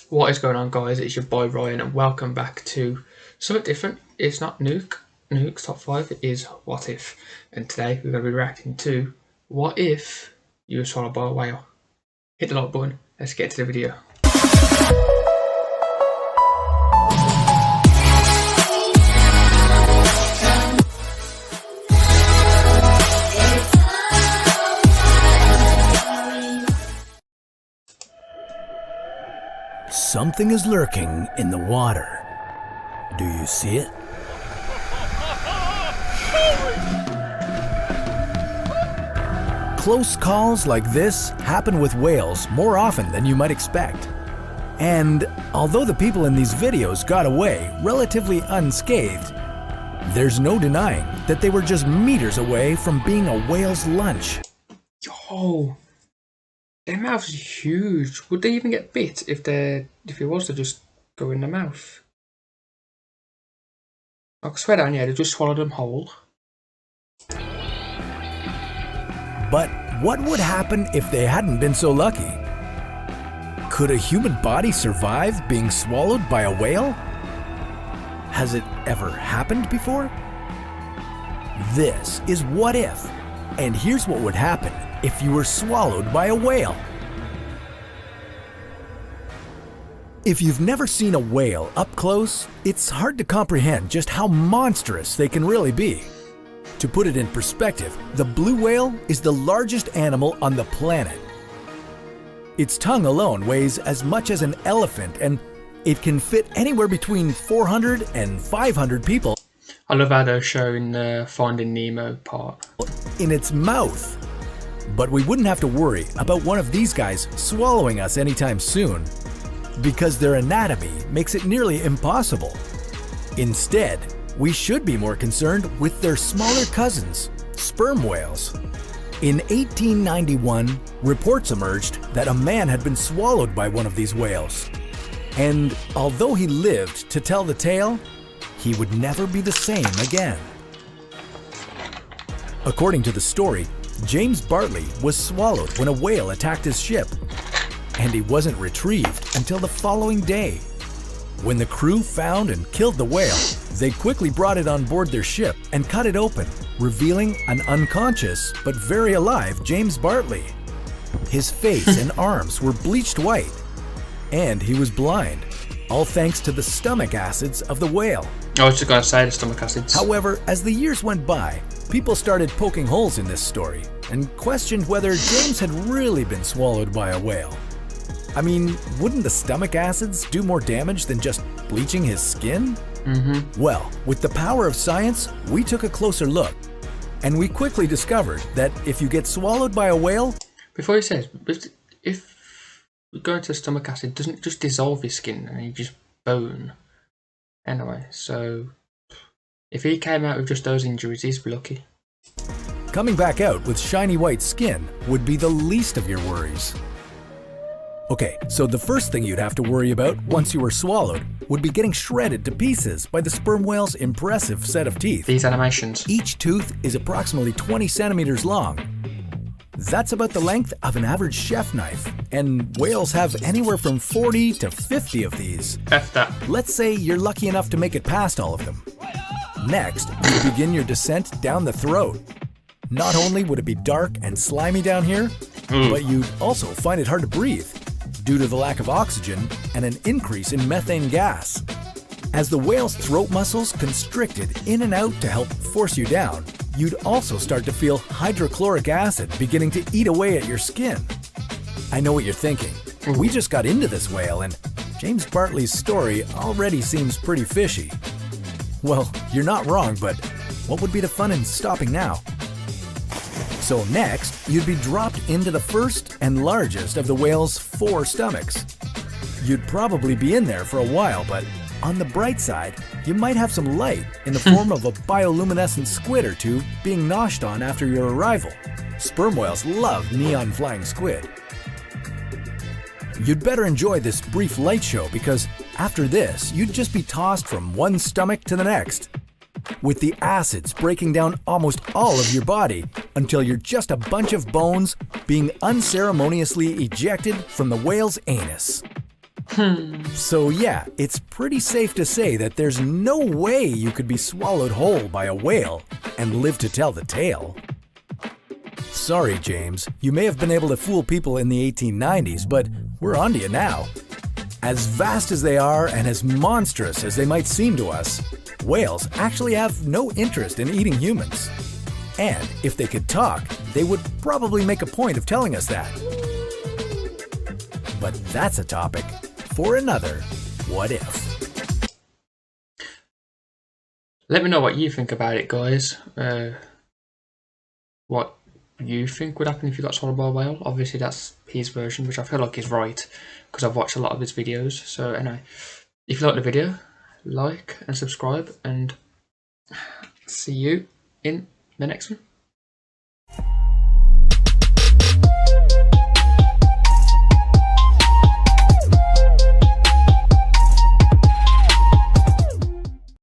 What is going on, guys? It's your boy Ryan, and welcome back to something different. It's not Nuke's top 5, it is What If. And today we're going to be reacting to What If You Were Swallowed by a Whale. Hit the like button, let's get to the video. Something is lurking in the water. Do you see it? Close calls like this happen with whales more often than you might expect. And although the people in these videos got away relatively unscathed, there's no denying that they were just meters away from being a whale's lunch. Yo, their mouths are huge. Would they even get bit if it was to just go in the mouth? I swear down, yeah, they just swallowed them whole. But what would happen if they hadn't been so lucky? Could a human body survive being swallowed by a whale? Has it ever happened before? This is What If, and here's what would happen if you were swallowed by a whale. If you've never seen a whale up close, it's hard to comprehend just how monstrous they can really be. To put it in perspective, the blue whale is the largest animal on the planet. Its tongue alone weighs as much as an elephant, and it can fit anywhere between 400 and 500 people I love how they're showing the Finding Nemo part. in its mouth. But we wouldn't have to worry about one of these guys swallowing us anytime soon, because their anatomy makes it nearly impossible. Instead, we should be more concerned with their smaller cousins, sperm whales. In 1891, reports emerged that a man had been swallowed by one of these whales. And although he lived to tell the tale, he would never be the same again. According to the story, James Bartley was swallowed when a whale attacked his ship, and he wasn't retrieved until the following day. When the crew found and killed the whale, they quickly brought it on board their ship and cut it open, revealing an unconscious but very alive James Bartley. His face and arms were bleached white, and he was blind, all thanks to the stomach acids of the whale. I was just going to say the stomach acids. However, as the years went by, people started poking holes in this story and questioned whether James had really been swallowed by a whale. I mean, wouldn't the stomach acids do more damage than just bleaching his skin? Well, with the power of science, we took a closer look, and we quickly discovered that if you get swallowed by a whale... Before he says, but if we go into the stomach acid, doesn't it just dissolve his skin and you just bone? Anyway, so if he came out with just those injuries, he's lucky. Coming back out with shiny white skin would be the least of your worries. Okay, so the first thing you'd have to worry about once you were swallowed would be getting shredded to pieces by the sperm whale's impressive set of teeth. These animations. Each tooth is approximately 20 centimeters long. That's about the length of an average chef knife, and whales have anywhere from 40 to 50 of these. F that. Let's say you're lucky enough to make it past all of them. Next, you begin your descent down the throat. Not only would it be dark and slimy down here, but you'd also find it hard to breathe due to the lack of oxygen and an increase in methane gas. As the whale's throat muscles constricted in and out to help force you down, you'd also start to feel hydrochloric acid beginning to eat away at your skin. I know what you're thinking. We just got into this whale and James Bartley's story already seems pretty fishy. Well, you're not wrong, but what would be the fun in stopping now? So next, you'd be dropped into the first and largest of the whale's 4 stomachs. You'd probably be in there for a while, but on the bright side, you might have some light in the form of a bioluminescent squid or two being noshed on after your arrival. Sperm whales love neon flying squid. You'd better enjoy this brief light show because after this, you'd just be tossed from one stomach to the next, with the acids breaking down almost all of your body until you're just a bunch of bones being unceremoniously ejected from the whale's anus. So yeah, it's pretty safe to say that there's no way you could be swallowed whole by a whale and live to tell the tale. Sorry, James, you may have been able to fool people in the 1890s, but we're onto you now. As vast as they are and as monstrous as they might seem to us, whales actually have no interest in eating humans. And if they could talk, they would probably make a point of telling us that. But that's a topic for another What If. Let me know what you think about it, guys. What you think would happen if you got swallowed by a whale. Obviously that's his version, which I feel like is right, because I've watched a lot of his videos. So anyway, if you like the video, like and subscribe, and see you in the next one.